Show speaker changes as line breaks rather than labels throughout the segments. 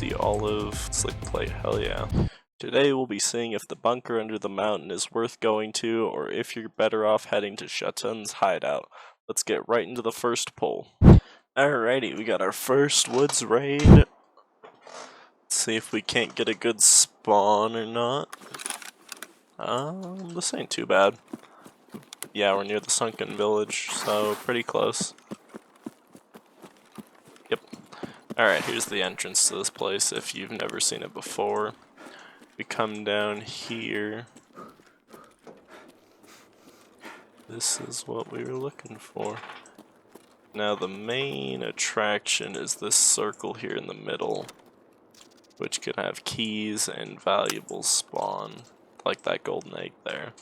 the olive slick plate, hell yeah. Today we'll be seeing if the bunker under the mountain is worth going to, or if you're better off heading to Shatun's hideout. Let's get right into the first poll. Alrighty, we got our first woods raid. Let's see if we can't get a good spawn or not. This ain't too bad. Yeah, we're near the sunken village, so pretty close. Yep. Alright, here's the entrance to this place if you've never seen it before. We come down here. This is what we were looking for. Now the main attraction is this circle here in the middle, which can have keys and valuables spawn, like that golden egg there.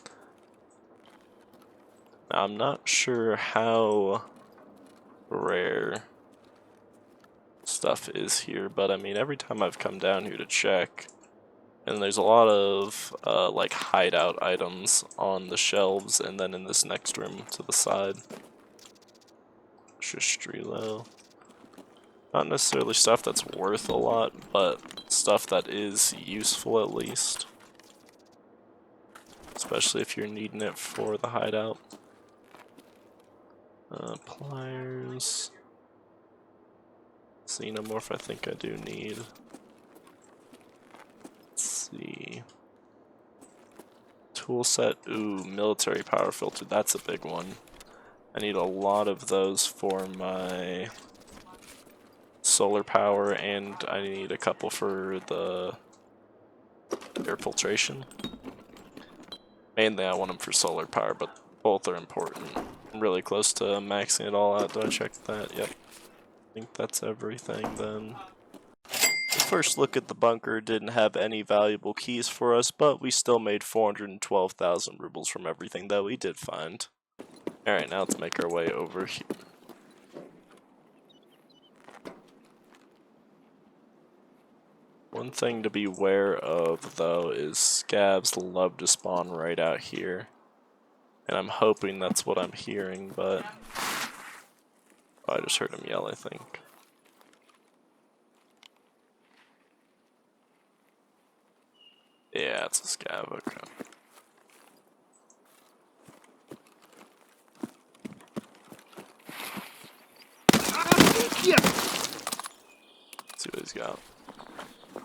Now I'm not sure how rare stuff is here, but I mean every time I've come down here to check, and there's a lot of like hideout items on the shelves and then in this next room to the side. Shturman. Not necessarily stuff that's worth a lot, but stuff that is useful at least. Especially if you're needing it for the hideout. Pliers. Xenomorph I think I do need. Let's see. Tool set, ooh, military power filter, that's a big one. I need a lot of those for my solar power, and I need a couple for the air filtration. Mainly I want them for solar power, but both are important. I'm really close to maxing it all out. Did I check that? Yep. I think that's everything then. The first look at the bunker didn't have any valuable keys for us, but we still made 412,000 rubles from everything that we did find. Alright, now let's make our way over here. One thing to be aware of, though, is scavs love to spawn right out here. And I'm hoping that's what I'm hearing, but... Oh, I just heard him yell, I think. Yeah, it's a scav, okay. Let's see what he's got.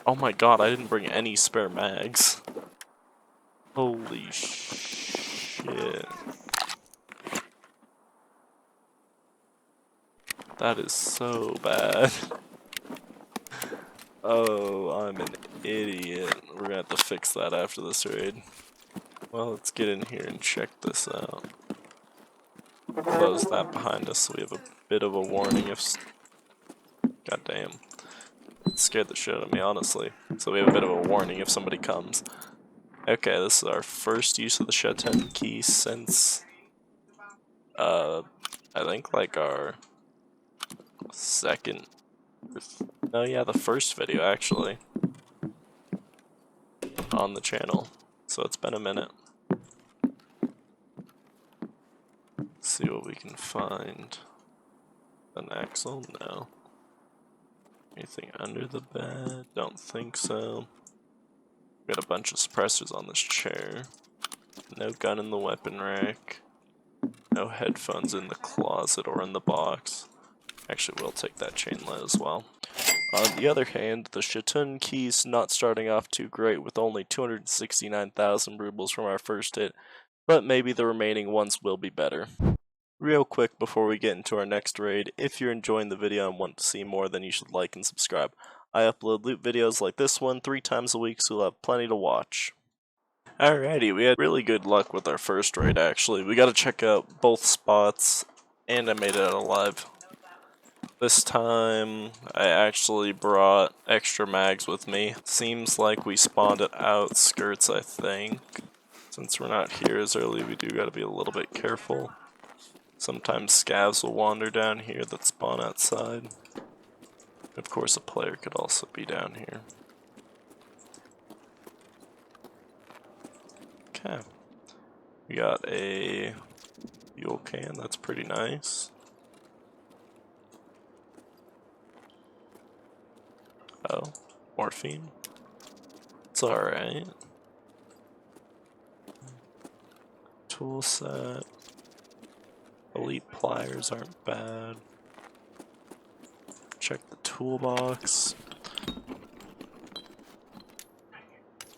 Oh my god, I didn't bring any spare mags. Holy shit. That is so bad. Oh, I'm an idiot. We're gonna have to fix that after this raid. Well, let's get in here and check this out. Close that behind us so we have a bit of a warning if... God damn. It scared the shit out of me, honestly. So we have a bit of a warning if somebody comes. Okay, this is our first use of the Shatun key since... I think like our... second... Oh yeah, the first video actually. On the channel. So it's been a minute. Let's see what we can find. An axle? No. Anything under the bed? Don't think so. Got a bunch of suppressors on this chair. No gun in the weapon rack. No headphones in the closet or in the box. Actually, we'll take that chain light as well. On the other hand, the Shatun key's not starting off too great with only 269,000 rubles from our first hit, but maybe the remaining ones will be better. Real quick before we get into our next raid, if you're enjoying the video and want to see more, then you should like and subscribe. I upload loot videos like this one 3 times a week, so you'll have plenty to watch. Alrighty, we had really good luck with our first raid actually. We got to check out both spots, and I made it out alive. This time, I actually brought extra mags with me. Seems like we spawned at outskirts, I think. Since we're not here as early, we do gotta be a little bit careful. Sometimes scavs will wander down here that spawn outside. Of course, a player could also be down here. Okay. We got a fuel can, that's pretty nice. Oh. Morphine. It's alright. Tool set. Elite pliers aren't bad. Check the toolbox.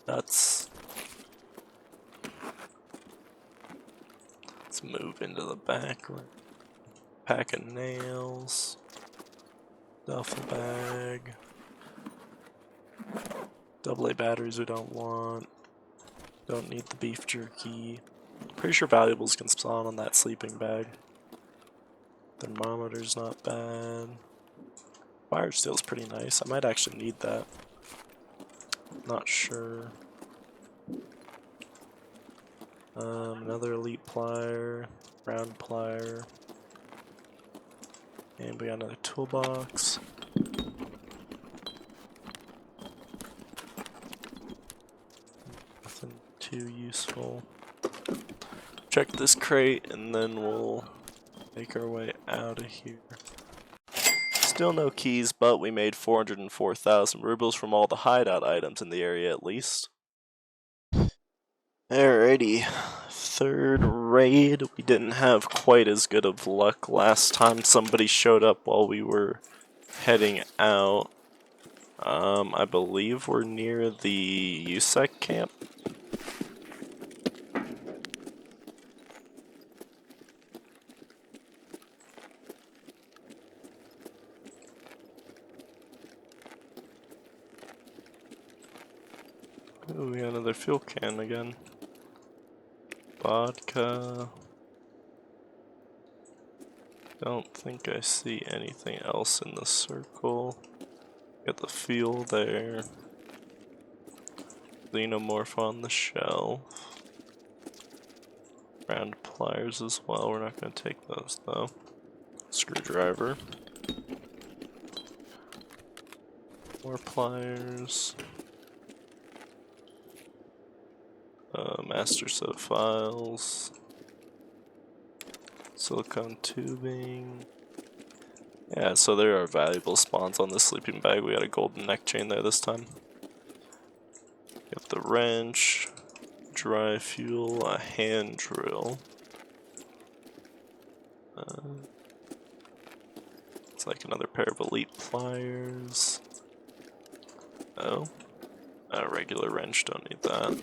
Let's move into the back. Pack of nails. Duffel bag. AA batteries we don't want. Don't need the beef jerky. Pretty sure valuables can spawn on that sleeping bag. Thermometer's not bad. Fire steel's pretty nice. I might actually need that. Not sure. Another elite plier, round plier, and we got another toolbox. Nothing too useful. Check this crate and then we'll make our way out of here. Still no keys, but we made 404,000 rubles from all the hideout items in the area at least. Alrighty, third raid. We didn't have quite as good of luck last time. Somebody showed up while we were heading out. I believe we're near the USEC camp. Ooh, we got another fuel can again. Vodka. Don't think I see anything else in the circle. Got the fuel there. Xenomorph on the shelf. Round pliers as well. We're not going to take those though. Screwdriver. More pliers. Master set of files. Silicone tubing. Yeah, so there are valuable spawns on this sleeping bag. We got a golden neck chain there this time. Got the wrench, dry fuel, a hand drill. It's like another pair of elite pliers. Oh, a regular wrench, don't need that.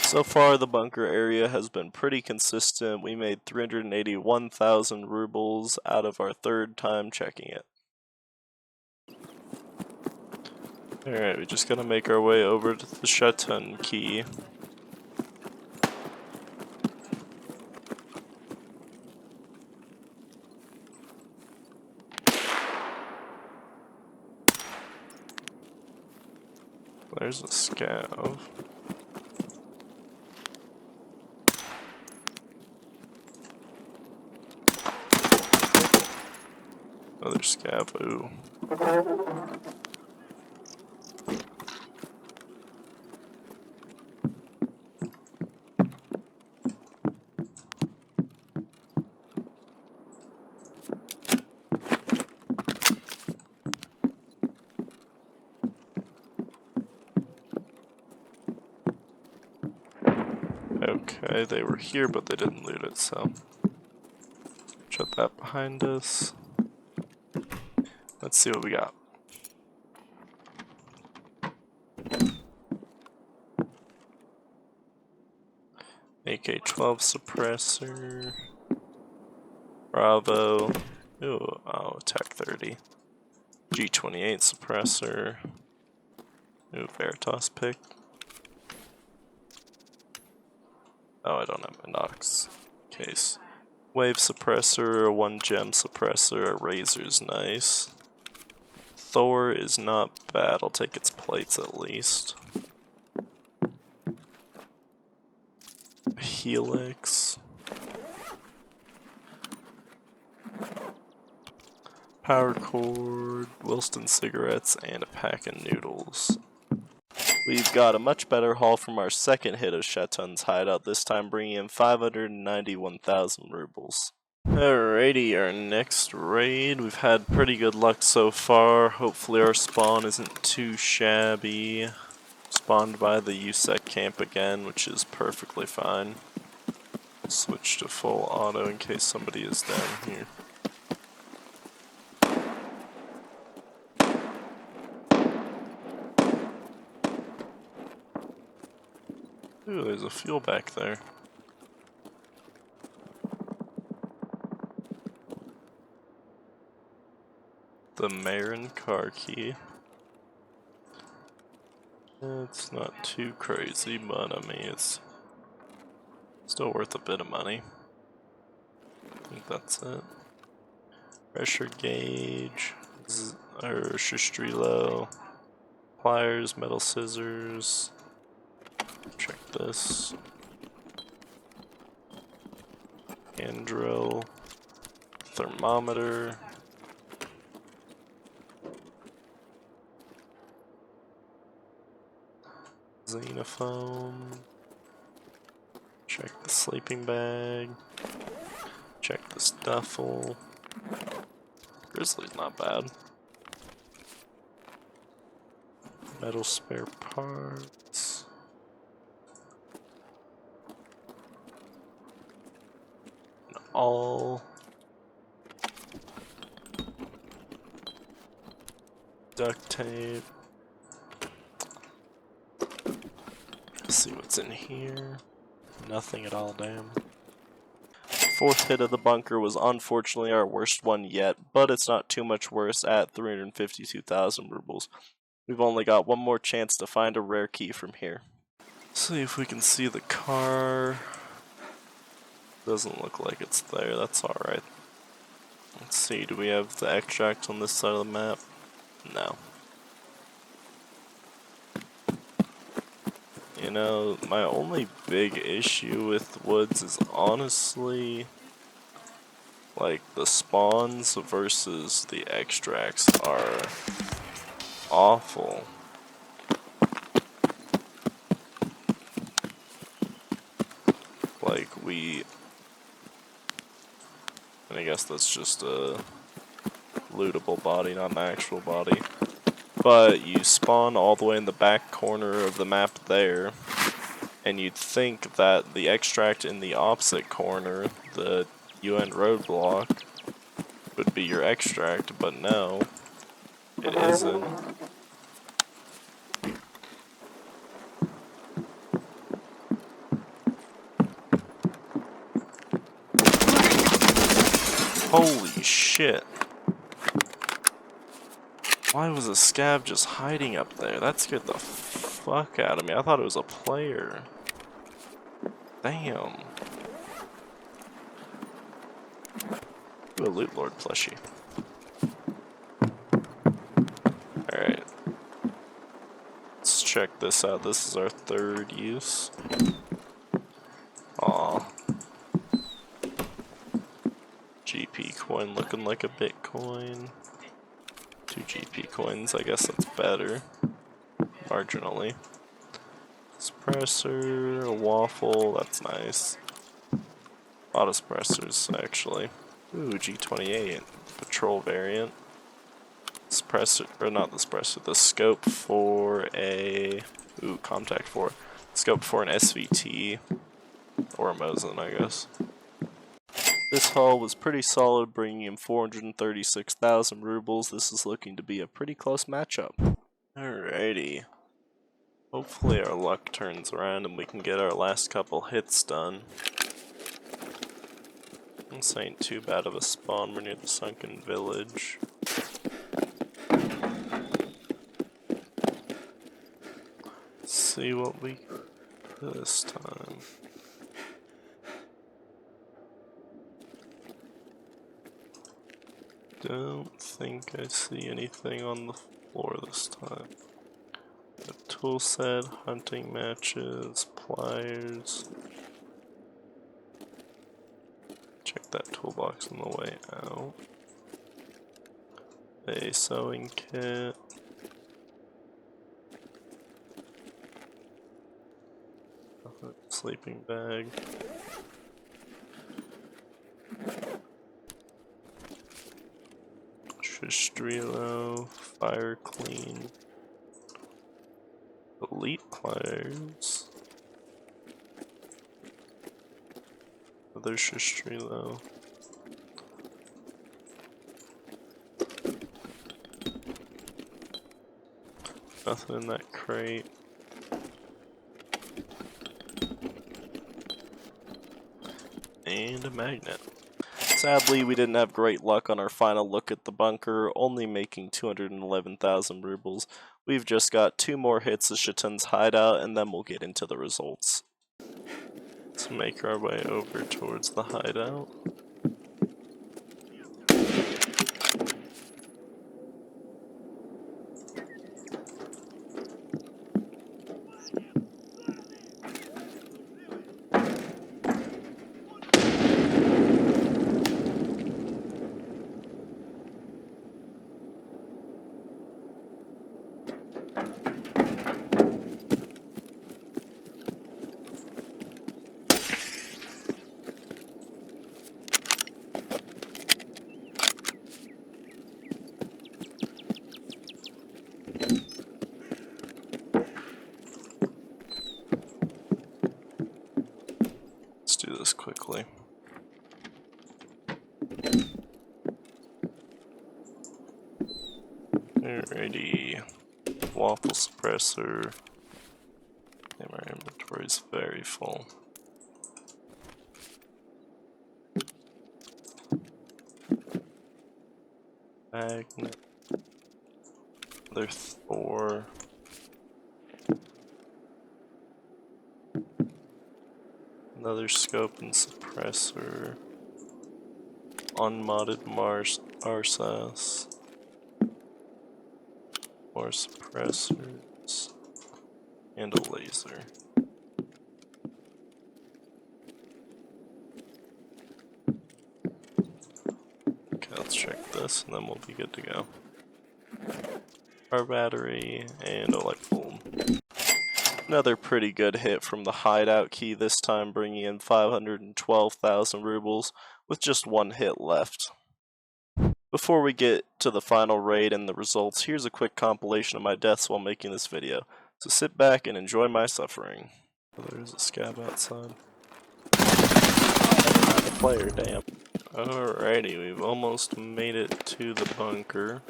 So far, the bunker area has been pretty consistent. We made 381,000 rubles out of our third time checking it. Alright, we just gotta make our way over to the Shatun key. There's a scav. Another scav, ooh. Okay, they were here, but they didn't loot it, so shut that behind us. Let's see what we got. AK-12 suppressor. Bravo. Ooh, oh, Tech 30. G28 suppressor. Ooh, Veritas pick. Oh, I don't have my Nox case. Wave suppressor, a 1 gem suppressor, a razor's nice. Thor is not bad, I'll take its plates at least. Helix. Power cord, Wilston cigarettes, and a pack of noodles. We've got a much better haul from our second hit of Shatun's hideout, this time bringing in 591,000 rubles. Alrighty, our next raid. We've had pretty good luck so far. Hopefully our spawn isn't too shabby. Spawned by the USEC camp again, which is perfectly fine. Switch to full auto in case somebody is down here. Ooh, there's a fuel back there. The Marin car key. It's not too crazy, but I mean, it's still worth a bit of money. I think that's it. Pressure gauge, or Shistrilo, pliers, metal scissors. Check this. Hand drill, thermometer. Xenofoam. Check the sleeping bag. Check this duffel. Grizzly's not bad. Metal spare parts. All. Duct tape. Let's see what's in here. Nothing at all, damn. Fourth hit of the bunker was unfortunately our worst one yet, but it's not too much worse at 352,000 rubles. We've only got one more chance to find a rare key from here. See if we can see the car. Doesn't look like it's there, that's alright. Let's see, do we have the extract on this side of the map? No. You know, my only big issue with woods is honestly like the spawns versus the extracts are awful. Like and I guess that's just a lootable body, not an actual body. But you spawn all the way in the back corner of the map there, and you'd think that the extract in the opposite corner, the UN roadblock, would be your extract, but no, it isn't. Holy shit. Why was a scab just hiding up there? That scared the fuck out of me. I thought it was a player. Damn. Ooh, a Loot Lord plushie. Alright. Let's check this out. This is our third use. Aw. GP coin looking like a Bitcoin. 2 GP coins, I guess that's better. Marginally. Suppressor, a waffle, that's nice. A lot of suppressors, actually. Ooh, G28, patrol variant. Suppressor, or not the suppressor, the scope for a... Ooh, contact for. Scope for an SVT. Or a Mosin, I guess. This haul was pretty solid, bringing in 436,000 rubles. This is looking to be a pretty close matchup. Alrighty. Hopefully our luck turns around and we can get our last couple hits done. This ain't too bad of a spawn. We're near the sunken village. Let's see what we do this time. Don't think I see anything on the floor this time. A tool set, hunting matches, pliers. Check that toolbox on the way out. A sewing kit. Sleeping bag. Shistrilo, Fire Clean, Elite Players, other Shistrilo. Nothing in that crate. And a magnet. Sadly, we didn't have great luck on our final look at the bunker, only making 211,000 rubles. We've just got 2 more hits of Shatun's hideout, and then we'll get into the results. Let's make our way over towards the hideout. Let's do this quickly. Alrighty. Waffle suppressor. And our inventory is very full. Magnet. Another Thor. Another scope and suppressor. Unmodded Arsas. More suppressors. And a laser. Okay, let's check this and then we'll be good to go. Our battery and a light bulb. Another pretty good hit from the hideout key, this time bringing in 512,000 rubles with just 1 hit left. Before we get to the final raid and the results, here's a quick compilation of my deaths while making this video. So sit back and enjoy my suffering. Oh, there's a scab outside. The player, damn. Alrighty, we've almost made it to the bunker.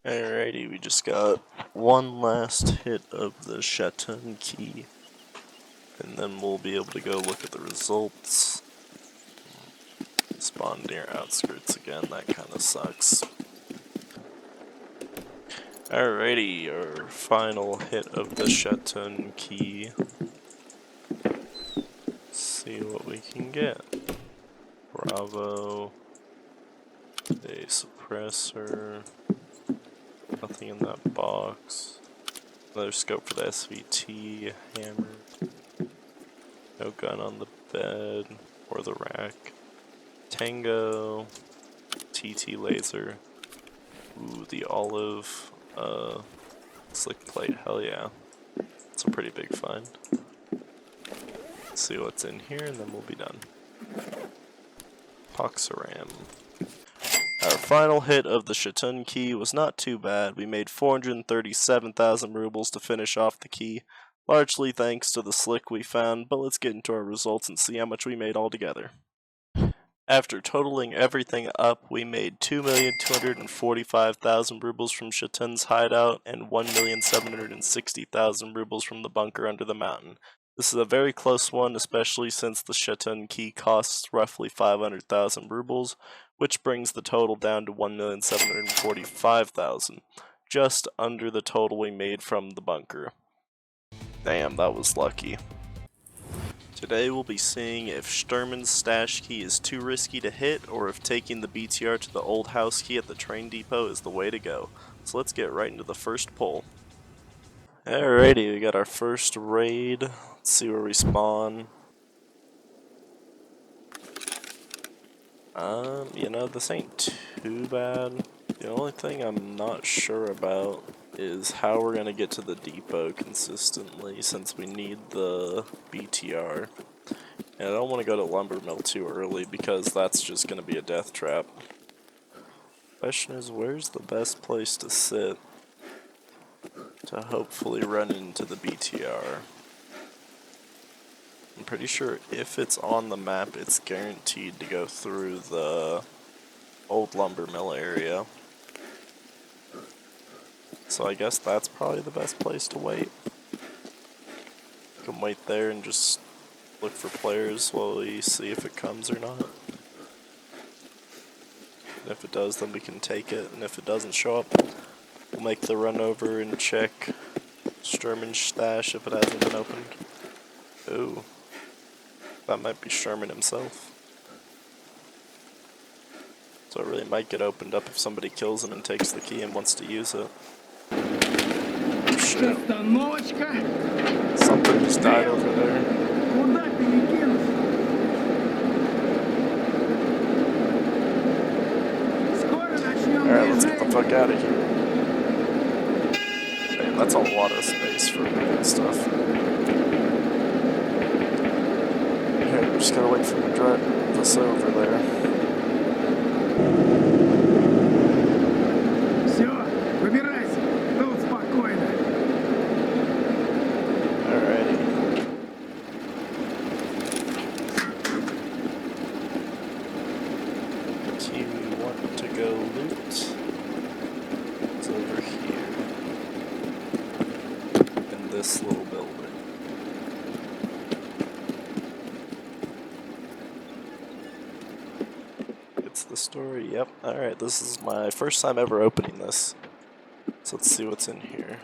Alrighty, we just got one last hit of the Shatun key, and then we'll be able to go look at the results. Spawn near outskirts again, that kinda sucks. Alrighty, our final hit of the Shatun key. Let's see what we can get. Bravo. A suppressor. Nothing in that box. Another scope for the SVT, hammer. No gun on the bed or the rack. Tango. TT laser. Ooh, the olive slick plate, hell yeah. It's a pretty big find. Let's see what's in here and then we'll be done. Poxaram. Our final hit of the Shatun key was not too bad. We made 437,000 rubles to finish off the key, largely thanks to the slick we found, but let's get into our results and see how much we made altogether. After totaling everything up, we made 2,245,000 rubles from Shatun's hideout and 1,760,000 rubles from the bunker under the mountain. This is a very close one, especially since the Shatun key costs roughly 500,000 rubles, which brings the total down to 1,745,000, just under the total we made from the bunker. Damn, that was lucky. Today we'll be seeing if Shturman's stash key is too risky to hit, or if taking the BTR to the old house key at the train depot is the way to go. So let's get right into the first pull. Alrighty, we got our first raid. Let's see where we spawn. You know, this ain't too bad. The only thing I'm not sure about is how we're gonna get to the depot consistently since we need the BTR. And I don't want to go to lumber mill too early because that's just gonna be a death trap. Question is, where's the best place to sit to hopefully run into the BTR? I'm pretty sure if it's on the map, it's guaranteed to go through the old lumber mill area. So I guess that's probably the best place to wait. You can wait there and just look for players while we see if it comes or not. And if it does, then we can take it, and if it doesn't show up, we'll make the run over and check Shturman's stash if it hasn't been opened. Ooh. That might be Shturman himself. So it really might get opened up if somebody kills him and takes the key and wants to use it. Oh, shit. Something just died over there. Alright, let's get the fuck out of here. Damn, that's a lot of space for moving stuff. Here, we just gotta wait for him to drive this over there. Alrighty. The key we want to go loot is over here. In this little building. It's the story, yep. Alright, this is my first time ever opening this. So let's see what's in here.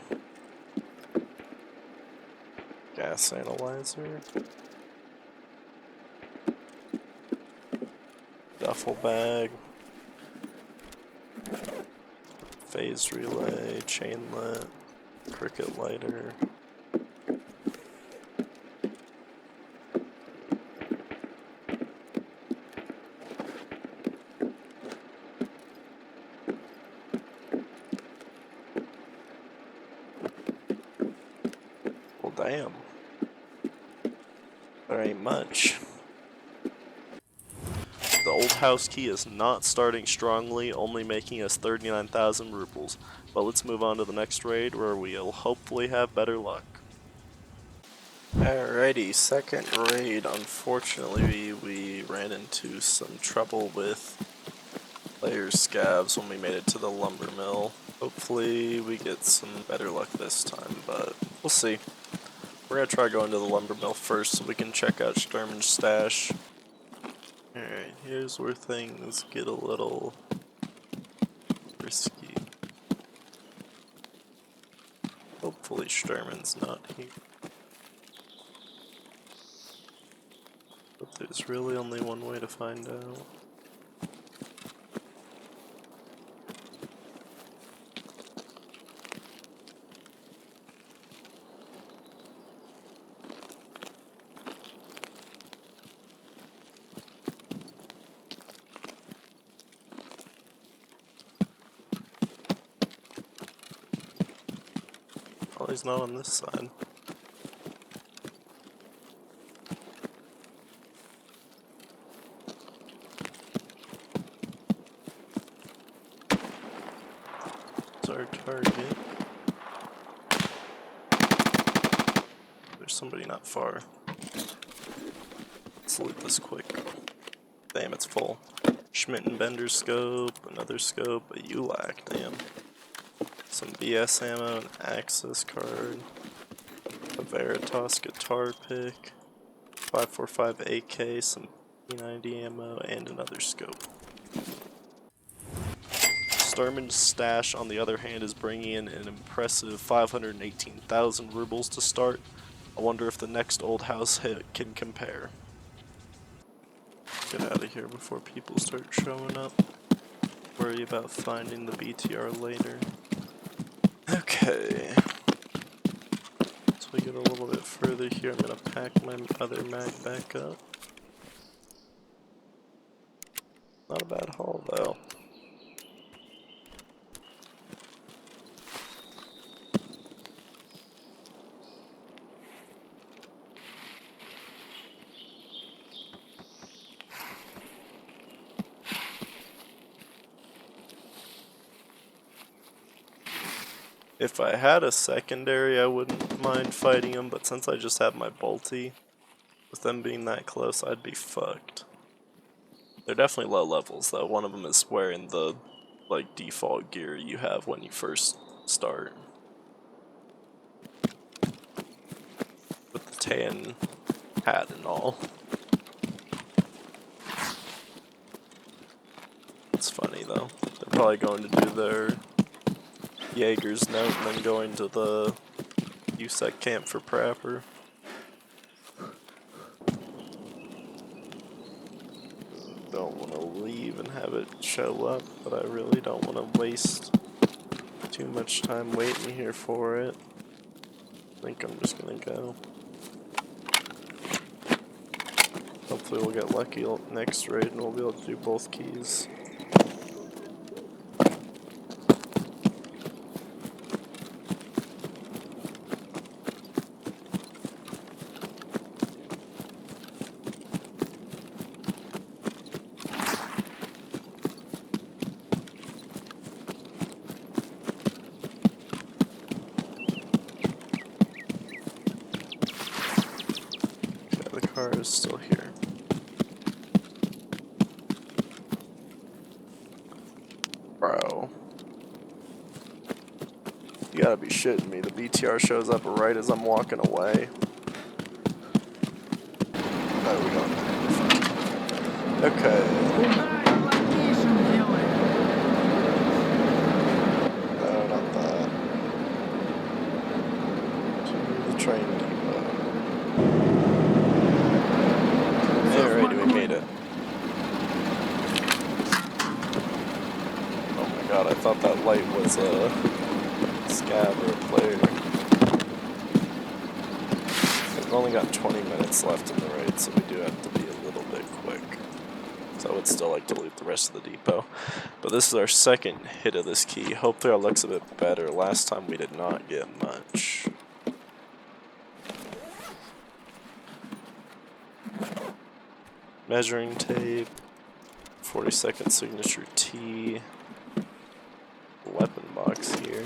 Gas analyzer. Duffel bag. Phase relay, chainlet, cricket lighter. Well, damn. There ain't much. The old house key is not starting strongly, only making us 39,000 rubles. But let's move on to the next raid where we'll hopefully have better luck. Alrighty, second raid. Unfortunately, we ran into some trouble with player scavs when we made it to the lumber mill. Hopefully we get some better luck this time, but we'll see. We're gonna try going to the lumber mill first so we can check out Shturman's stash. Alright, here's where things get a little risky. Hopefully Shturman's not here. But there's really only one way to find out. Oh, he's not on this side. It's our target. There's somebody not far. Let's loot this quick. Damn, it's full. Schmidt and Bender scope, another scope, a ULAC, damn. Some BS ammo, an access card, a Veritas guitar pick, 545 AK, some P90 ammo, and another scope. Shturman's stash, on the other hand, is bringing in an impressive 518,000 rubles to start. I wonder if the next old house hit can compare. Get out of here before people start showing up. Worry about finding the BTR later. Okay. So we get a little bit further here. I'm gonna pack my other mag back up. Not a bad haul though. If I had a secondary, I wouldn't mind fighting them, but since I just have my bolty, with them being that close, I'd be fucked. They're definitely low levels though. One of them is wearing the like default gear you have when you first start. With the tan hat and all. It's funny though. They're probably going to do their Jaeger's note and then going to the USEC camp for prepper. Don't want to leave and have it show up, but I really don't want to waste too much time waiting here for it. I think I'm just gonna go. Hopefully we'll get lucky next raid and we'll be able to do both keys. Okay, the car is still here. Bro. You gotta be shitting me. The BTR shows up right as I'm walking away. Oh, we don't. Okay. No, not that. To the train depot. Alrighty, we made it. Oh my god, I thought that light was a scab or a player. We've only got 20 minutes left in the raid, so we do have to be a little bit quick. So I would still like to loot the rest of the depot. But this is our second hit of this key. Hopefully our luck's a bit better. Last time we did not get much. Measuring tape. 40-second signature T. Weapon box here.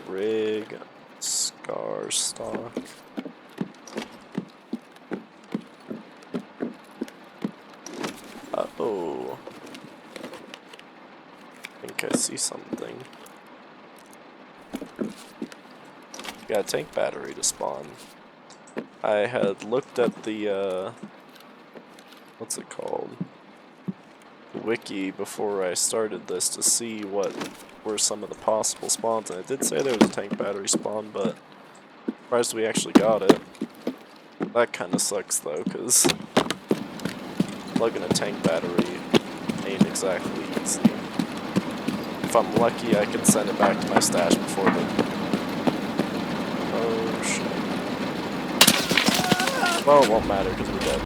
Rig. Scar stock. Uh-oh. I think I see something. Got a tank battery to spawn. I had looked at the, what's it called? The wiki before I started this to see what were some of the possible spawns, and it did say there was a tank battery spawn, but I'm surprised we actually got it. That kinda sucks though, cause plugging a tank battery ain't exactly easy. If I'm lucky, I can send it back to my stash before the... Oh shit. Well, it won't matter because we're dead.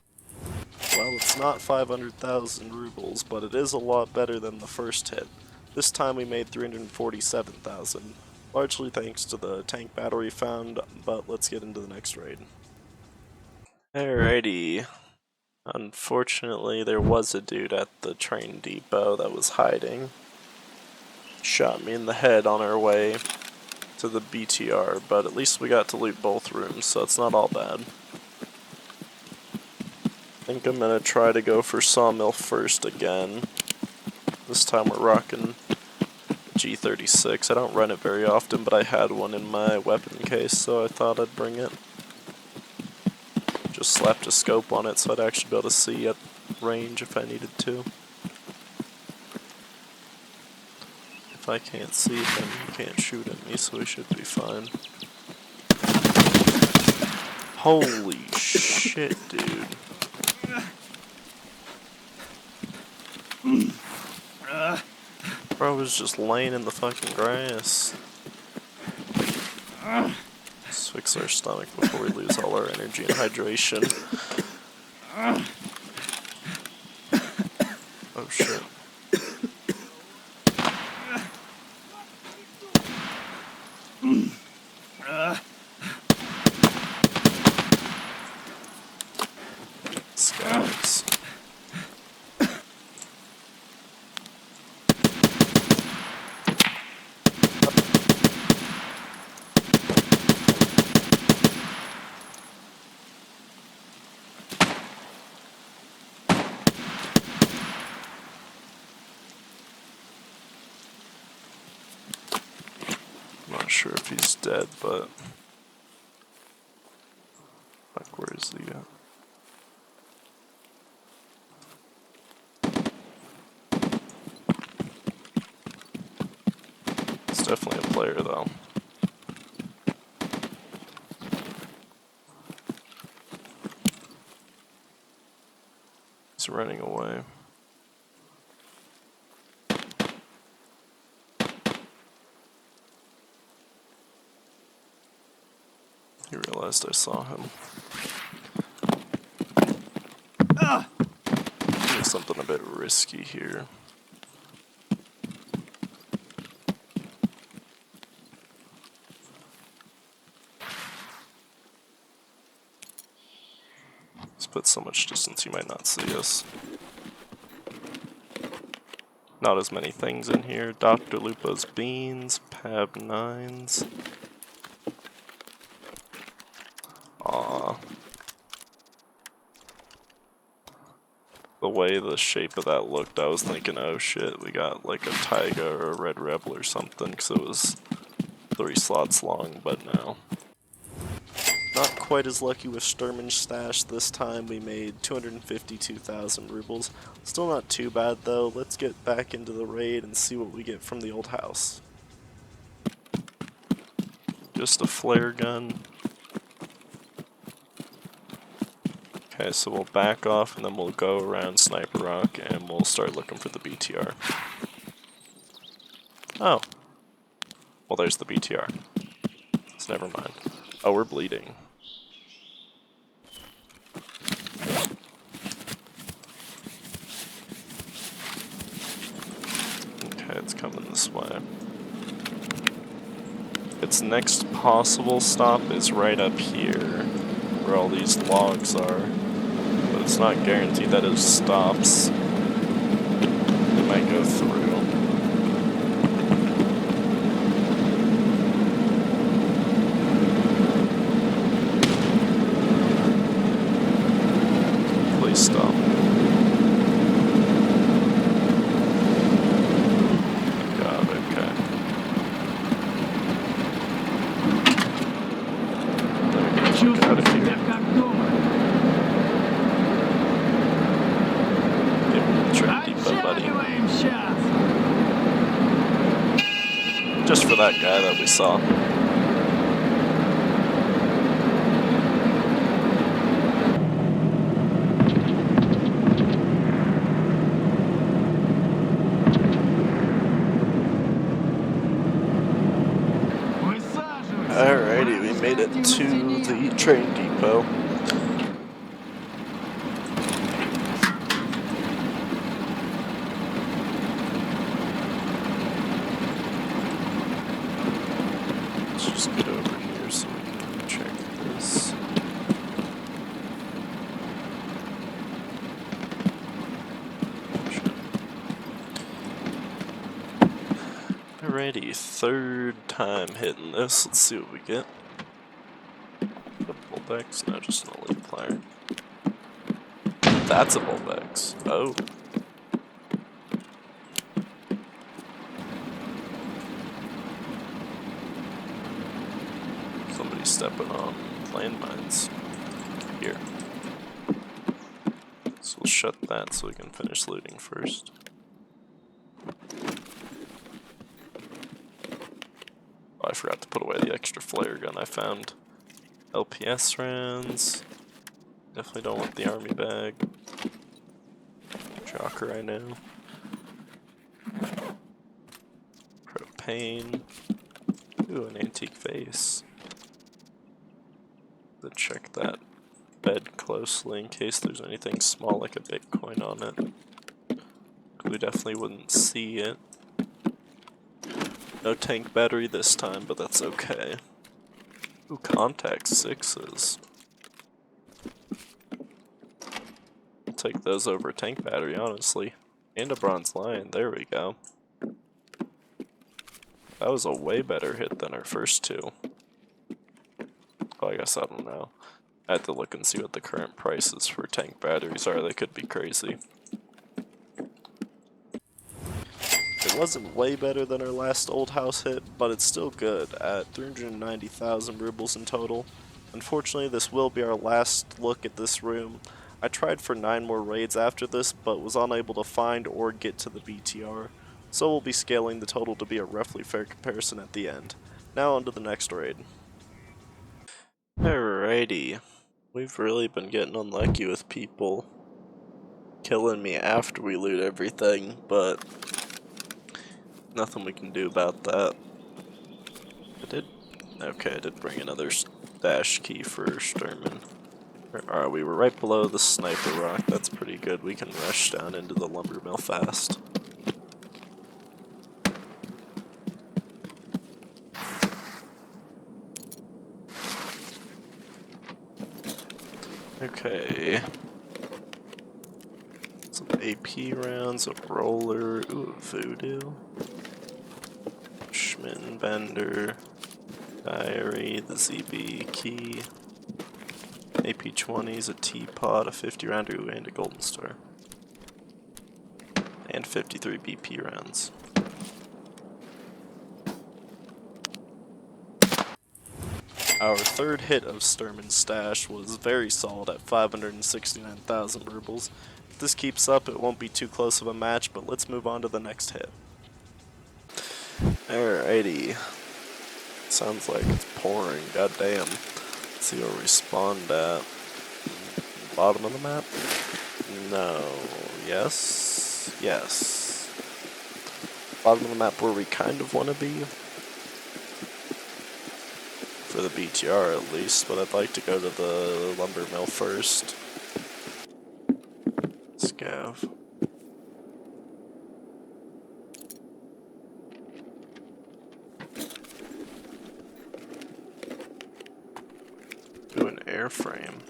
Well, it's not 500,000 rubles, but it is a lot better than the first hit. This time we made 347,000, largely thanks to the tank battery found, but let's get into the next raid. Alrighty. Unfortunately, there was a dude at the train depot that was hiding. Shot me in the head on our way to the BTR, but at least we got to loot both rooms, so it's not all bad. I think I'm gonna try to go for Sawmill first again. This time we're rocking G36. I don't run it very often, but I had one in my weapon case, so I thought I'd bring it. Just slapped a scope on it so I'd actually be able to see at range if I needed to. If I can't see, then you can't shoot at me, so we should be fine. Holy shit, dude. Bro was just laying in the fucking grass. Let's fix our stomach before we lose all our energy and hydration. Oh shit. Scouts. I'm not sure if he's dead, but like, where is he at? It's definitely a player though. He's running away. He realized I saw him. Doing something a bit risky here. Let's put so much distance you might not see us. Not as many things in here. Dr. Lupo's beans, Pab 9s. Aw. The way the shape of that looked, I was thinking, oh shit, we got like a Taiga or a Red Rebel or something, because it was 3 slots long, but no. Not quite as lucky with Shturman's stash this time. We made 252,000 rubles. Still not too bad though. Let's get back into the raid and see what we get from the old house. Just a flare gun. Okay, so we'll back off and then we'll go around Sniper Rock and we'll start looking for the BTR. Oh. Well, there's the BTR. So never mind. Oh, we're bleeding. Okay, it's coming this way. Its next possible stop is right up here, where all these logs are. But it's not guaranteed that it stops. It might go through. Please stop. God, okay. Get out of here. Track depot, buddy. Just for that guy that we saw. Alrighty, we made it to the train depot. Let's just get over here so we can check this. Alrighty, third time hitting this. Let's see what we get. A Bullbex? No, just an elite player. That's a Bullbex. Oh. Somebody's stepping on landmines. Here. So we'll shut that so we can finish looting first. Oh, I forgot to put away the extra flare gun I found. LPS rounds. Definitely don't want the army bag. Jocker, I know. Propane. Ooh, an antique vase. Let's check that. bed closely in case there's anything small like a Bitcoin on it. We definitely wouldn't see it. No tank battery this time, but that's okay. Ooh, contact 6s. I'll take those over a tank battery, honestly. And a bronze lion, there we go. That was a way better hit than our first two. Oh, I guess I don't know. I have to look and see what the current prices for tank batteries are. They could be crazy. It wasn't way better than our last old house hit, but it's still good at 390,000 rubles in total. Unfortunately, this will be our last look at this room. I tried for 9 more raids after this, but was unable to find or get to the BTR, so we'll be scaling the total to be a roughly fair comparison at the end. Now on to the next raid. Alrighty, we've really been getting unlucky with people killing me after we loot everything, but nothing we can do about that. I did bring another stash key for Shturman. Alright, we were right below the sniper rock. That's pretty good. We can rush down into the lumber mill fast. Okay. Some AP rounds, a roller, ooh, voodoo. Schmitten Bender. Diary, the ZB key, AP-20s, a teapot, a 50 rounder, and a golden star. And 53 BP rounds. Our third hit of Shturman's stash was very solid at 569,000 rubles. If this keeps up, it won't be too close of a match, but let's move on to the next hit. Alrighty. Sounds like it's pouring, goddamn. Let's see where we spawned at. Bottom of the map? No. Yes. Yes. Bottom of the map where we kind of want to be. For the BTR at least, but I'd like to go to the lumber mill first. Scav. Do an airframe.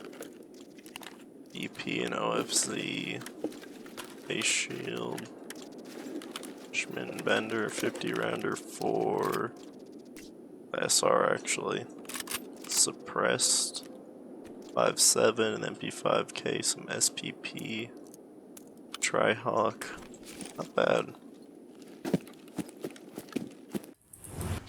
EP and OFZ. Face shield. Schmitten Bender, 50 rounder for SR actually. Suppressed. 5.7, an MP5K, some SPP. Trihawk. Not bad.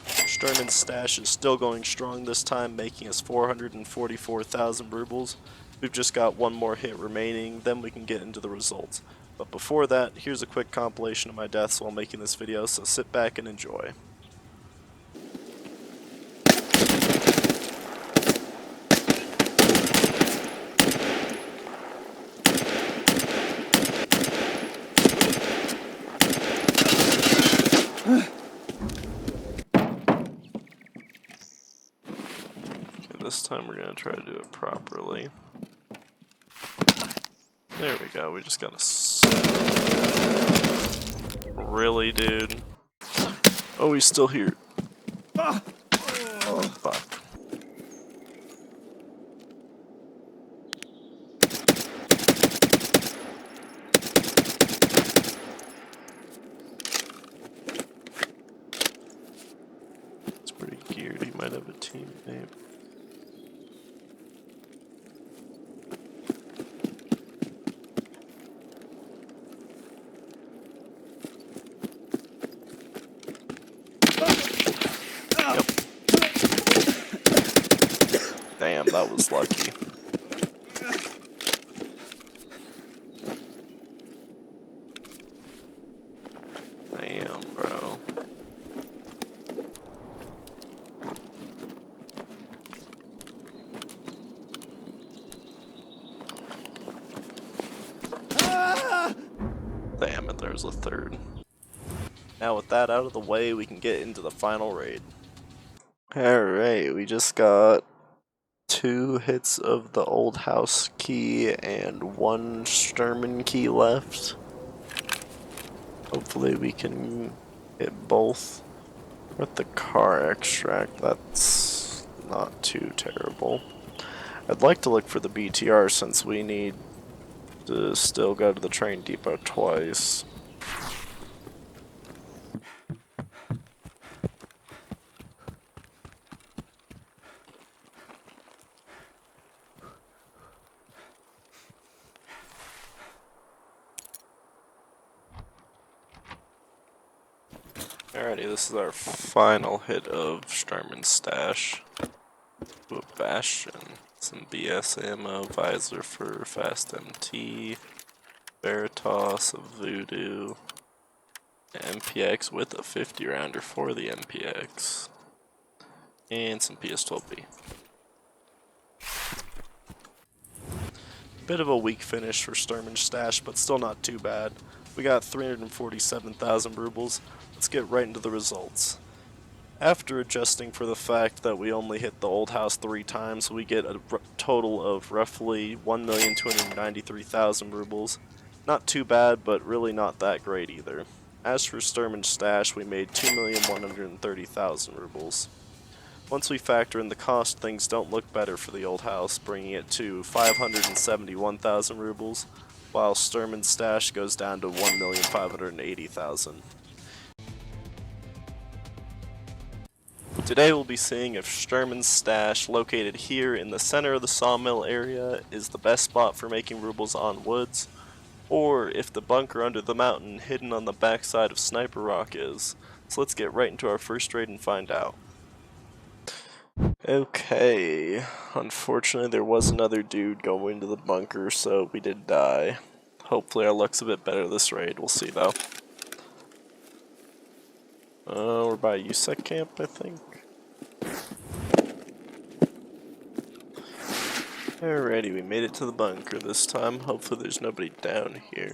Shturman's stash is still going strong this time, making us 444,000 rubles. We've just got one more hit remaining, then we can get into the results. But before that, here's a quick compilation of my deaths while making this video, so sit back and enjoy. This time we're gonna try to do it properly. There we go, we just gotta really, dude? Oh, he's still here. Oh, fuck. It's pretty geared, he might have a teammate. Damn, that was lucky. Damn, bro. Damn it, there's a third. Now with that out of the way, we can get into the final raid. Alright, we just got 2 hits of the old house key and 1 Shturman key left. Hopefully we can hit both. With the car extract, that's not too terrible. I'd like to look for the BTR since we need to still go to the train depot twice. Alrighty, this is our final hit of Shturman's stash. A Bastion, some BS ammo, visor for fast MT, Veritas, a Voodoo, MPX with a 50 rounder for the MPX, and some PS12B. Bit of a weak finish for Shturman's stash, but still not too bad. We got 347,000 rubles. Let's get right into the results. After adjusting for the fact that we only hit the old house 3 times, we get a total of roughly 1,293,000 rubles. Not too bad, but really not that great either. As for Shturman's stash, we made 2,130,000 rubles. Once we factor in the cost, things don't look better for the old house, bringing it to 571,000 rubles, while Shturman's stash goes down to 1,580,000. Today we'll be seeing if Shturman's stash, located here in the center of the sawmill area, is the best spot for making rubles on woods, or if the bunker under the mountain hidden on the backside of Sniper Rock is. So let's get right into our first raid and find out. Okay, unfortunately there was another dude going to the bunker, so we did die. Hopefully our luck's a bit better this raid, we'll see though. We're by a USEC camp, I think. Alrighty, we made it to the bunker this time. Hopefully there's nobody down here.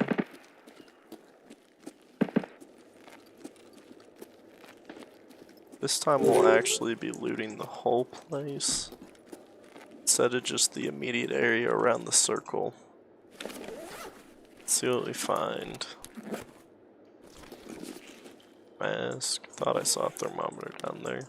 This time we'll actually be looting the whole place, instead of just the immediate area around the circle. Let's see what we find. Mask. Thought I saw a thermometer down there.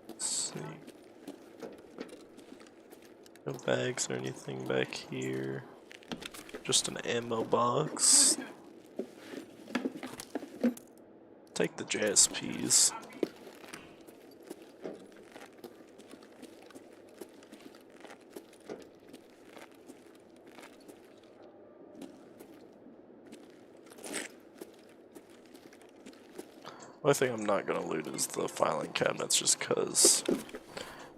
Let's see. No bags or anything back here. Just an ammo box. Take the JSPs. One thing I'm not gonna loot is the filing cabinets just cause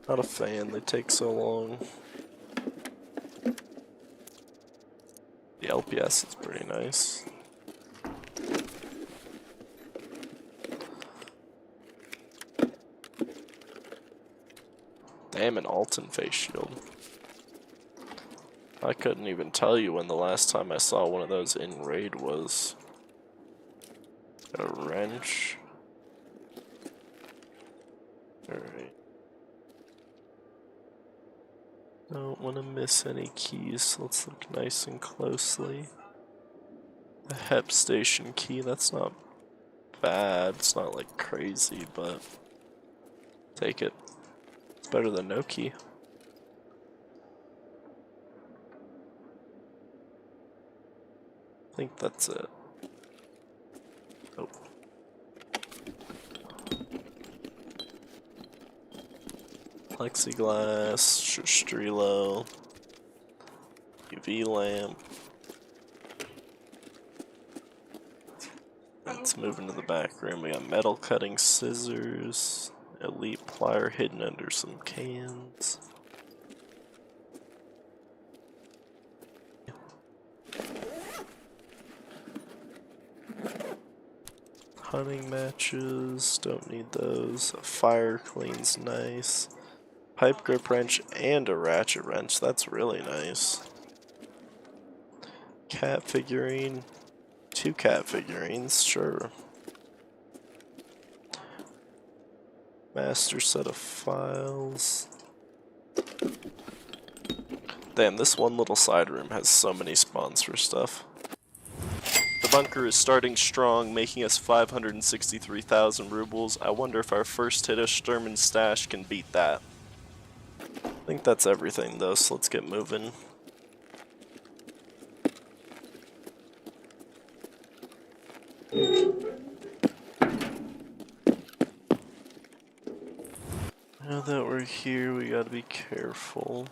not a fan, they take so long. The LPS is pretty nice. Damn, an Alton face shield. I couldn't even tell you when the last time I saw one of those in raid was. A wrench. Alright. Don't want to miss any keys, so let's look nice and closely. The HEP station key, that's not bad. It's not like crazy, but take it. It's better than no key. I think that's it. Oh. Plexiglass, Strelo, UV lamp. Let's move into the back room. We got metal cutting scissors, elite plier hidden under some cans. Hunting matches, don't need those. A fire clean's nice. Pipe grip wrench and a ratchet wrench, that's really nice. cat figurine. 2 cat figurines, sure. Master set of files. Damn, this one little side room has so many spawns for stuff. The bunker is starting strong, making us 563,000 rubles. I wonder if our first hit of Shturman stash can beat that. I think that's everything though, so let's get moving. Now that we're here, we gotta be careful.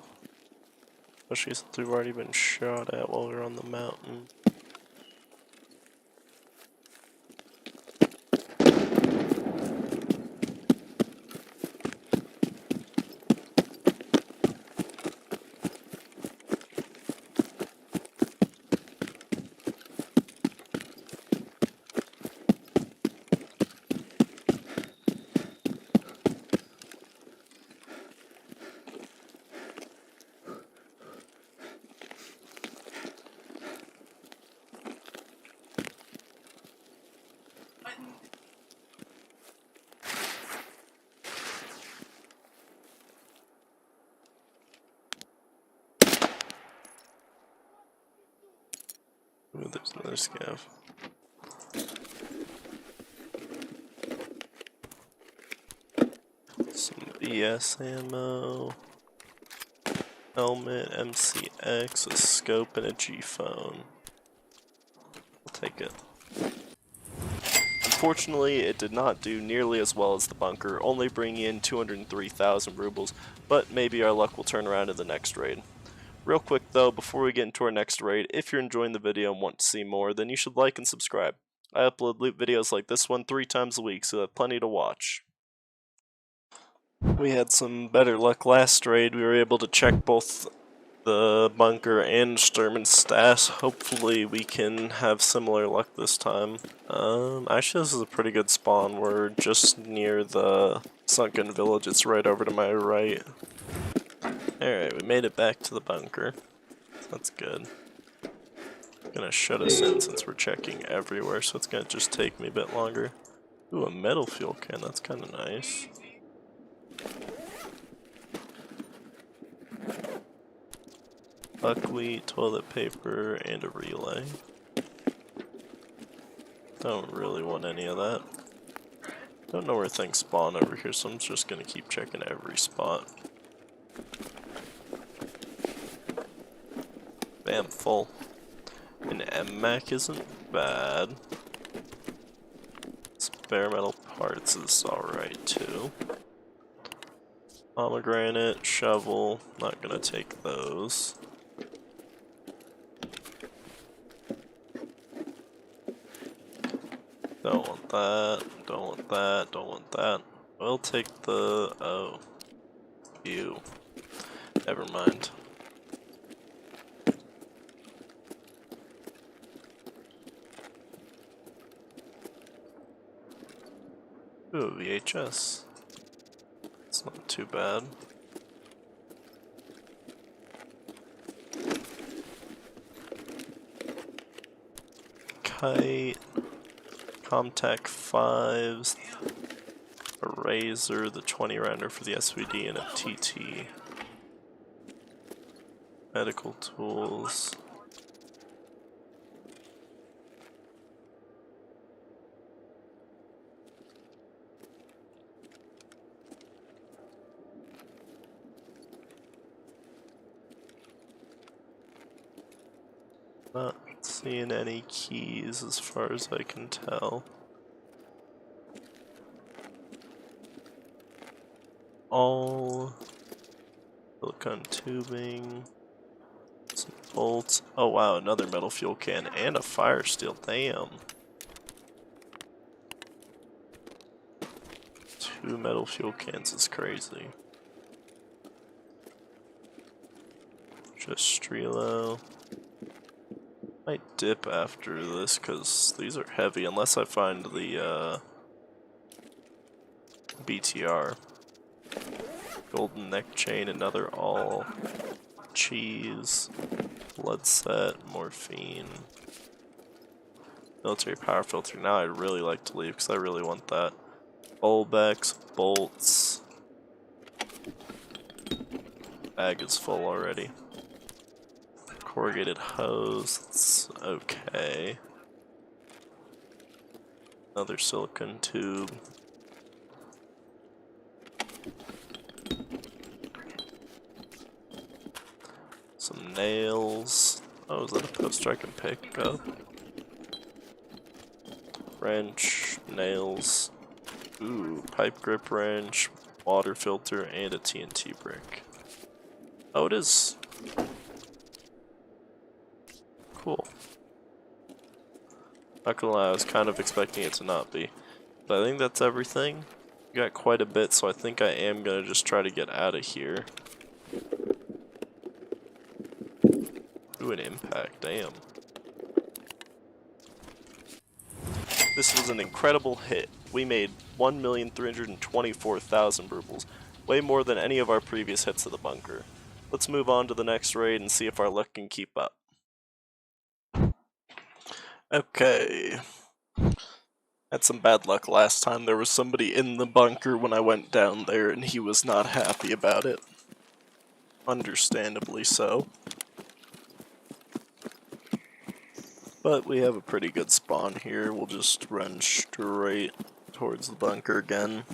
Especially since we've already been shot at while we're on the mountain. Ooh, there's another scav. Some BS ammo. Helmet, MCX, a scope, and a G-phone. I'll take it. Unfortunately, it did not do nearly as well as the bunker, only bringing in 203,000 rubles, but maybe our luck will turn around in the next raid. Real quick though, before we get into our next raid, if you're enjoying the video and want to see more, then you should like and subscribe. I upload loot videos like this one 3 times a week, so you have plenty to watch. We had some better luck last raid. We were able to check both the bunker and Shturman's stash. Hopefully we can have similar luck this time. Actually this is a pretty good spawn. We're just near the sunken village. It's right over to my right. Alright, we made it back to the bunker. That's good. It's gonna shut us in since we're checking everywhere, so it's gonna just take me a bit longer. Ooh, a metal fuel can, that's kinda nice. Buckwheat, toilet paper, and a relay. Don't really want any of that. Don't know where things spawn over here, so I'm just gonna keep checking every spot. Bam, full. An MMAC isn't bad. Spare metal parts is alright too. Pomegranate, shovel, not gonna take those. Don't want that, don't want that, don't want that. We'll take the... oh. Ew. Never mind. Ooh, VHS. It's not too bad. Kite. Comtac 5s, a razor, the 20 rounder for the SVD, and a TT. Medical tools. Not seeing any keys as far as I can tell. All silicone tubing, some bolts. Oh wow, another metal fuel can and a fire steel. Damn. 2 metal fuel cans is crazy. Just Strelo. Might dip after this because these are heavy unless I find the BTR. Golden neck chain, another all cheese, blood set, morphine, military power filter. Now I'd really like to leave because I really want that. Bulbex, bolts. Bag is full already. Corrugated hose, that's okay. Another silicone tube. Some nails. Oh, is that a poster I can pick up? Wrench, nails. Ooh, pipe grip wrench, water filter, and a TNT brick. Oh, it is. Cool. Not gonna lie, I was kind of expecting it to not be. But I think that's everything. We got quite a bit, so I think I am gonna just try to get out of here. Ooh, an impact, damn. This was an incredible hit. We made 1,324,000 rubles, way more than any of our previous hits of the bunker. Let's move on to the next raid and see if our luck can keep up. Okay. Had some bad luck last time. There was somebody in the bunker when I went down there and he was not happy about it. Understandably so. But we have a pretty good spawn here. We'll just run straight towards the bunker again.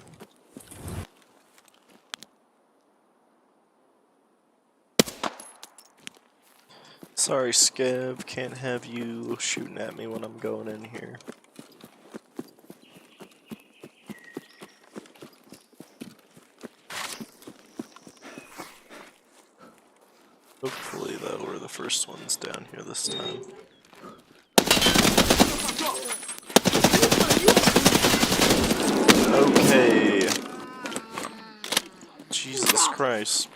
Sorry, Scav, can't have you shooting at me when I'm going in here. Hopefully, though, we're the first ones down here this time. Okay. Jesus Christ.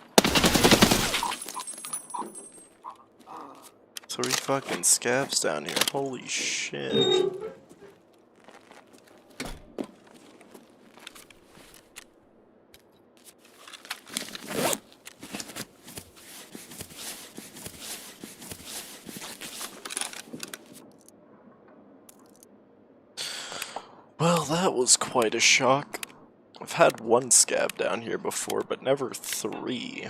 3 fucking scavs down here. Holy shit. Well, that was quite a shock. I've had 1 scav down here before, but never 3.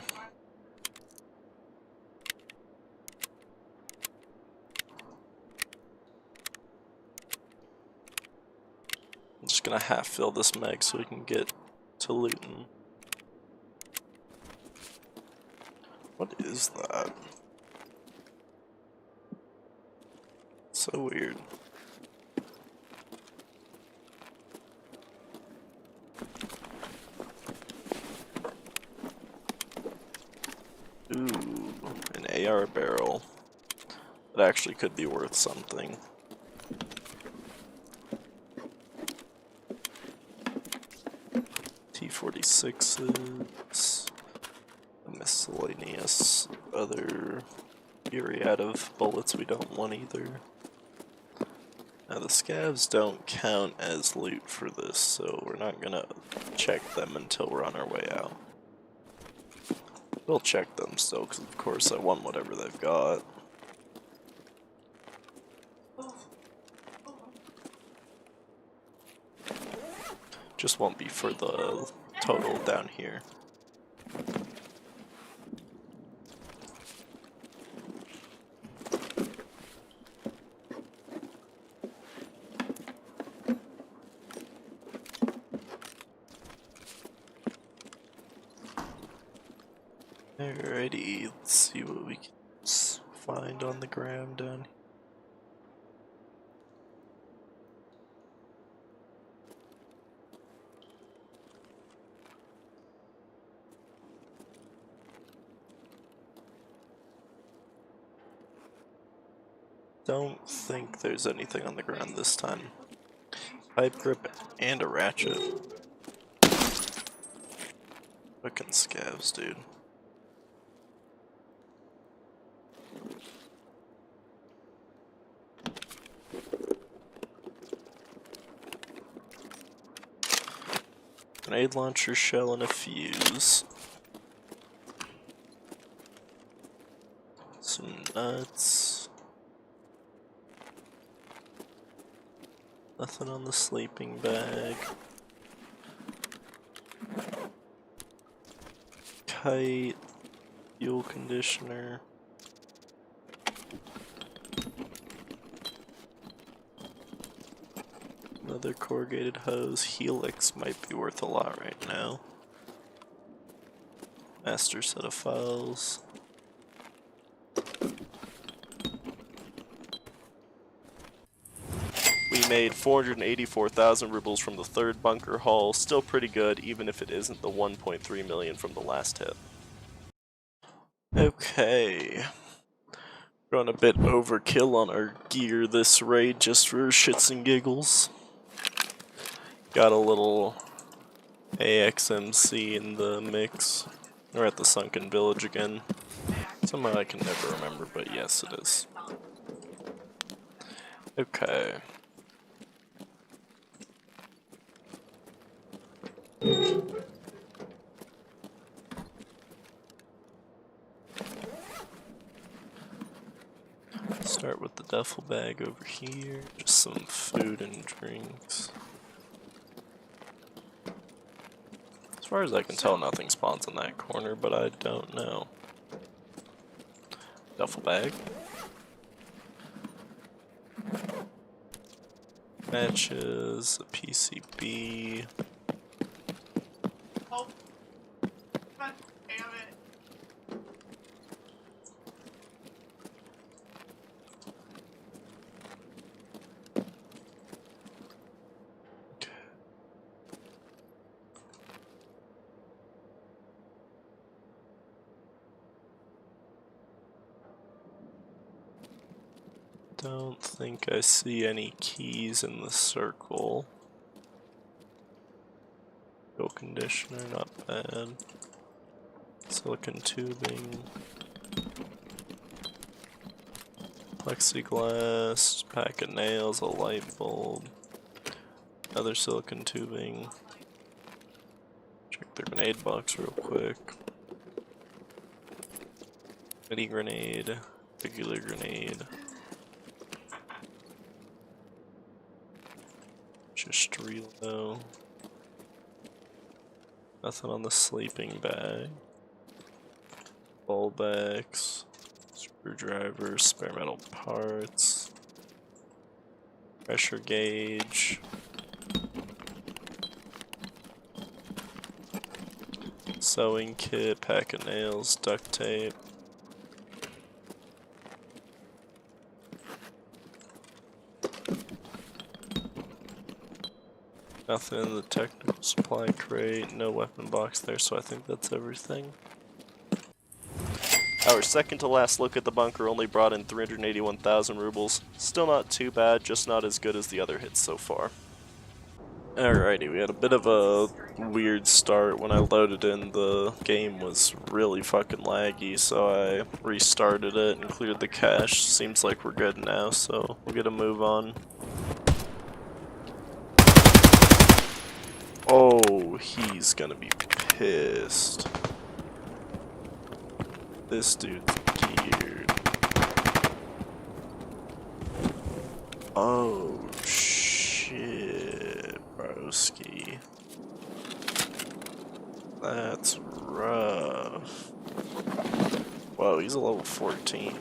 I'm just gonna half fill this mag so we can get to looting. What is that? So weird. Ooh, an AR barrel. That actually could be worth something. T-46s, a miscellaneous other myriad bullets we don't want either. Now the scavs don't count as loot for this, so we're not gonna check them until we're on our way out. We'll check them still, because of course I want whatever they've got. Just won't be for the total down here. Alrighty, let's see what we can find on the ground down here. Don't think there's anything on the ground this time. Pipe grip and a ratchet. Fucking scavs, dude. Grenade launcher, shell, and a fuse. Some nuts. Nothing on the sleeping bag. Kite, fuel conditioner. Another corrugated hose. Helix might be worth a lot right now. Master set of files. We made 484,000 rubles from the third bunker haul. Still pretty good, even if it isn't the 1.3 million from the last hit. Okay. Going a bit overkill on our gear this raid just for shits and giggles. Got a little AXMC in the mix. We're at the Sunken Village again. Somehow I can never remember, but yes it is. Okay. Start with the duffel bag over here, just some food and drinks. As far as I can tell, nothing spawns in that corner, but I don't know. Duffel bag. Matches, a PCB.
Oh, God damn it.
Don't think I see any keys in the circle. Fuel conditioner, not bad. Silicon tubing. Plexiglass, pack of nails, a light bulb. Another silicon tubing. Check the grenade box real quick. Mini grenade, regular grenade. Just reload. Nothing on the sleeping bag. Bulb X, screwdriver, spare metal parts, pressure gauge, sewing kit, pack of nails, duct tape. Nothing in the technical supply crate, no weapon box there, so I think that's everything. Our second to last look at the bunker only brought in 381,000 rubles. Still not too bad, just not as good as the other hits so far. Alrighty, we had a bit of a weird start. When I loaded in, the game was really fucking laggy, so I restarted it and cleared the cache. Seems like we're good now, so we'll get a move on. Oh, he's gonna be pissed. This dude's geared. Oh, shit, broski. That's rough. Whoa, he's a level 14.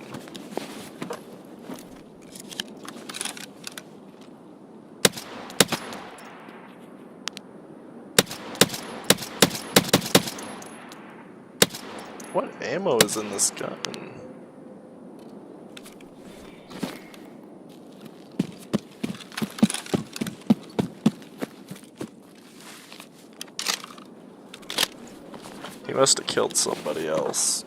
What ammo is in this gun? He must have killed somebody else.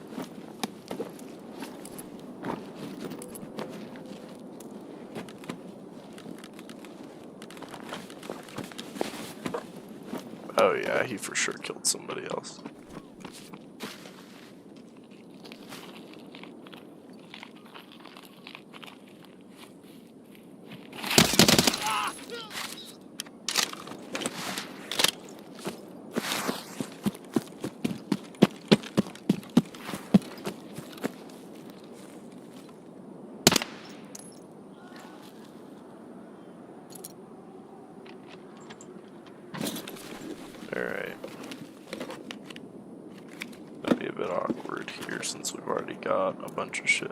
Oh yeah, he for sure killed somebody else. Alright. Gonna be a bit awkward here since we've already got a bunch of shit.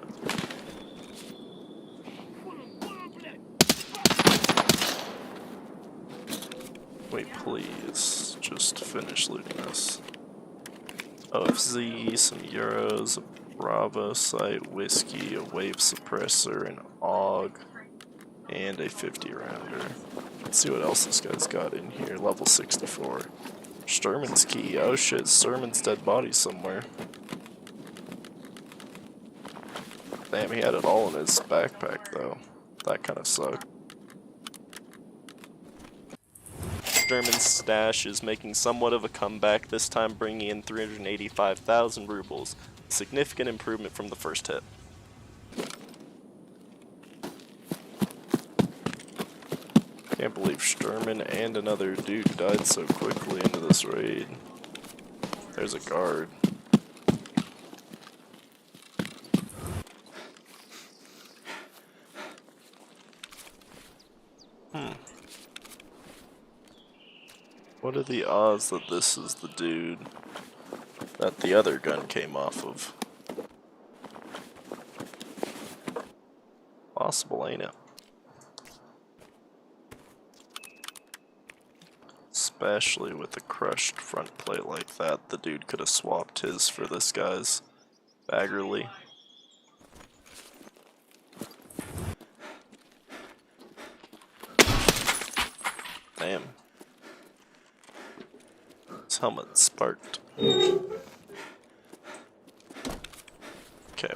Wait, please. Just finish looting this. OFZ, some euros, a Bravo site, whiskey, a wave suppressor, an AUG, and a 50 rounder. Let's see what else this guy's got in here. Level 64. Shturman's key. Oh shit, Shturman's dead body somewhere. Damn, he had it all in his backpack though. That kind of sucked. Shturman's stash is making somewhat of a comeback, this time bringing in 385,000 rubles. Significant improvement from the first hit. Can't believe Shturman and another dude died so quickly into this raid. There's a guard. What are the odds that this is the dude that the other gun came off of? Possible, ain't it? Especially with a crushed front plate like that, the dude could have swapped his for this guy's Baggerly. Damn. His helmet sparked. Okay,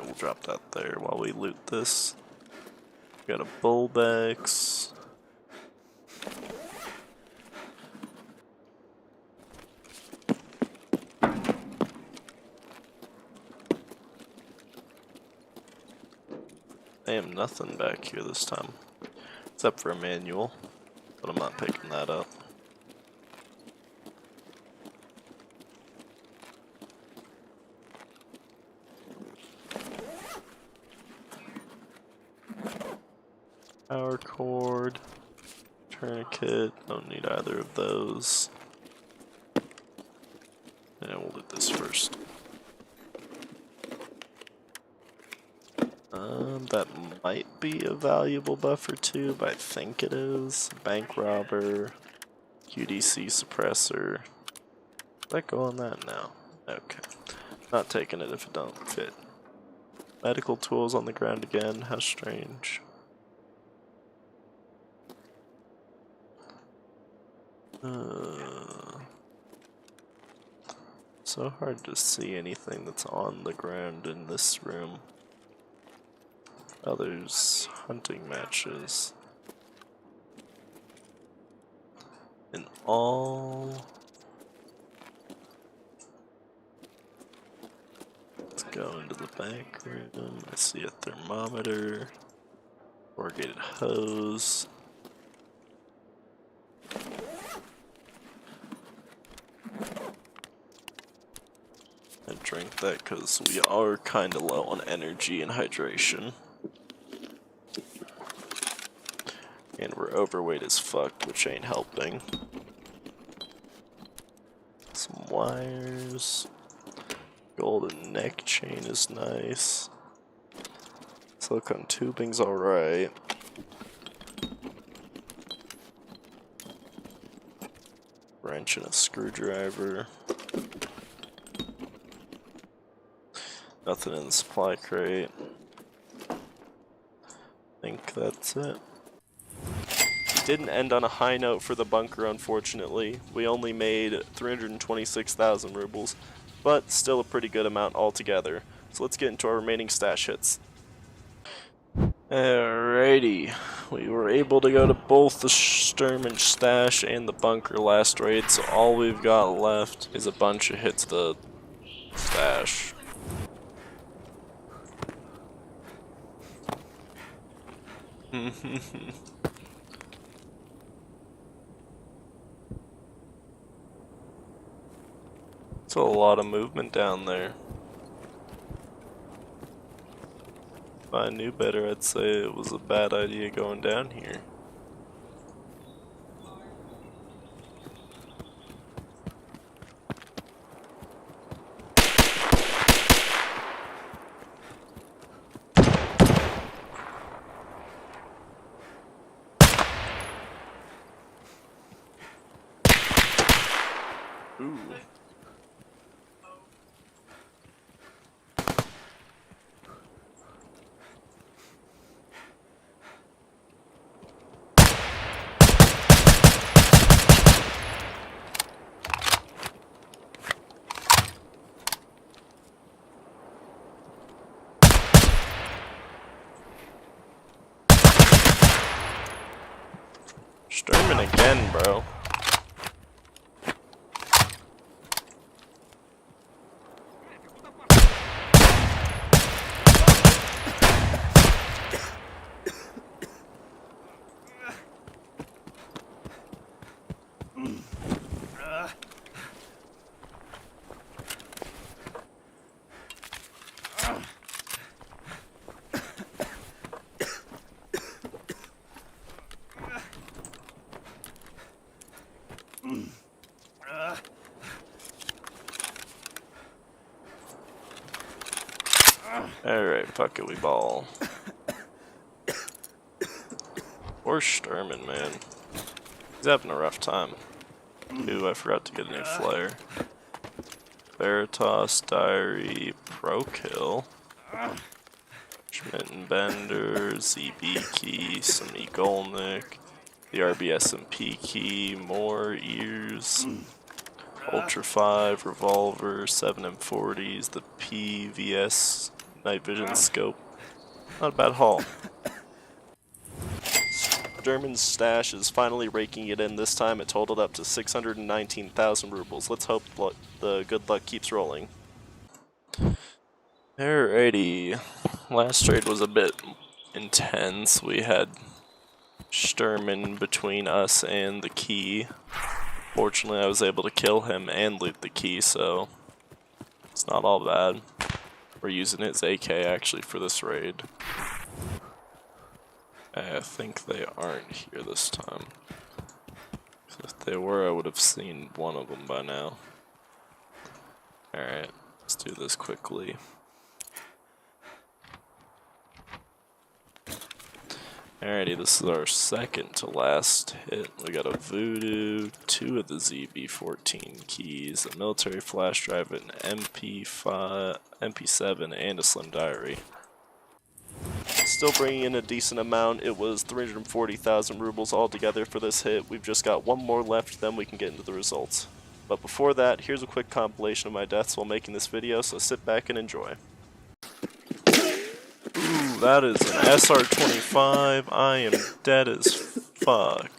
we'll drop that there while we loot this. We got a Bullbex. Damn, nothing back here this time. Except for a manual. But I'm not picking that up. Power cord. Tourniquet. Don't need either of those. And we'll do this first. That might be a valuable buffer too, but I think it is. Bank robber, QDC suppressor. Did that go on that now? Okay. Not taking it if it don't fit. Medical tools on the ground again, how strange. So hard to see anything that's on the ground in this room. Oh, there's hunting matches. In all... Let's go into the back room. I see a thermometer. Corrugated hose. I drink that because we are kinda low on energy and hydration. And we're overweight as fuck, which ain't helping. Some wires. Golden neck chain is nice. Silicone tubing's alright. Wrench and a screwdriver. Nothing in the supply crate. I think that's it. Didn't end on a high note for the bunker, unfortunately. We only made 326,000 rubles, but still a pretty good amount altogether. So let's get into our remaining stash hits. Alrighty, we were able to go to both the Shturman stash and the bunker last raid, so all we've got left is a bunch of hits to the stash. It's a lot of movement down there. If I knew better, I'd say it was a bad idea going down here. Ooh. Shturman again, bro. Alright, fuck it, we ball. Poor Shturman, man. He's having a rough time. Ooh, I forgot to get a new flare. Veritas, Diary, Pro Kill. Schmidt and Bender, ZB key, some Egolnik, the RBS&P key, more ears, Ultra 5, Revolver, 7 M40s, the PVS night vision scope. Not a bad haul. Shturman's stash is finally raking it in. This time it totaled up to 619,000 rubles. Let's hope the good luck keeps rolling. Alrighty. Last trade was a bit intense. We had Shturman between us and the key. Fortunately, I was able to kill him and loot the key, so it's not all bad. We're using his AK actually for this raid. I think they aren't here this time. If they were, I would have seen one of them by now. Alright, let's do this quickly. Alrighty, this is our second to last hit. We got a Voodoo, 2 of the ZB14 keys, a military flash drive, an MP7, and a Slim Diary. Still bringing in a decent amount. It was 340,000 rubles altogether for this hit. We've just got one more left, then we can get into the results. But before that, here's a quick compilation of my deaths while making this video, so sit back and enjoy. Ooh, that is an SR-25. I am dead as fuck.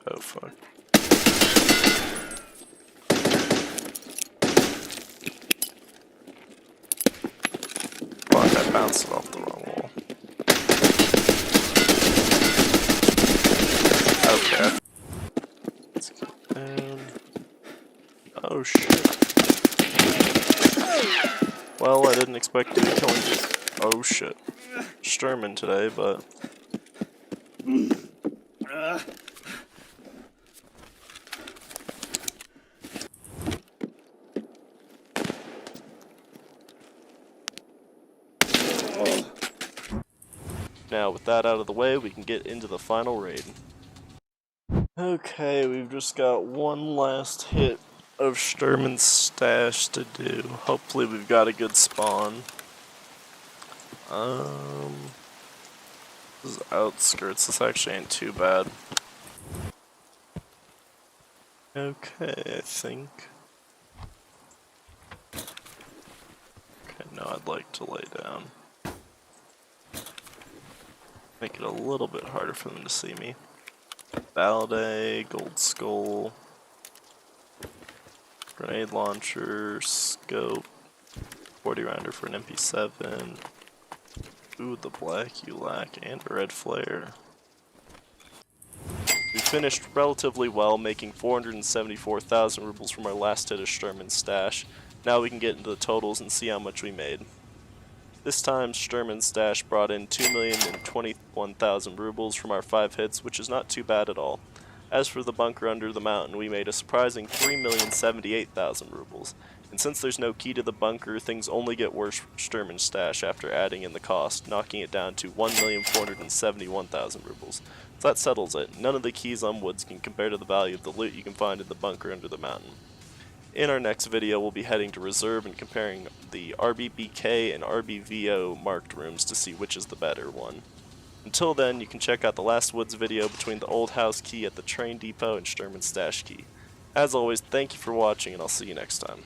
Oh fuck. Fuck, I bounced it off the wrong wall. Okay. Let's get down. Oh shit. Well, I didn't expect to be killing oh shit Shturman today, but now with that out of the way, we can get into the final raid. Okay, we've just got one last hit of Shturman's stash to do. Hopefully we've got a good spawn. This is outskirts. This actually ain't too bad. Okay, I think. Okay, now I'd like to lay down. Make it a little bit harder for them to see me. Balade, Gold Skull, Grenade Launcher, Scope, 40 rounder for an MP7, ooh, the Black ULAC, and a Red Flare. We finished relatively well, making 474,000 rubles from our last hit of Shturman's stash. Now we can get into the totals and see how much we made. This time, Shturman's stash brought in 2,021,000 rubles from our 5 hits, which is not too bad at all. As for the bunker under the mountain, we made a surprising 3,078,000 rubles. And since there's no key to the bunker, things only get worse for Shturman's stash after adding in the cost, knocking it down to 1,471,000 rubles. So that settles it. None of the keys on woods can compare to the value of the loot you can find in the bunker under the mountain. In our next video, we'll be heading to Reserve and comparing the RBBK and RBVO marked rooms to see which is the better one. Until then, you can check out the last woods video between the old house key at the train depot and Shturman's stash key. As always, thank you for watching, and I'll see you next time.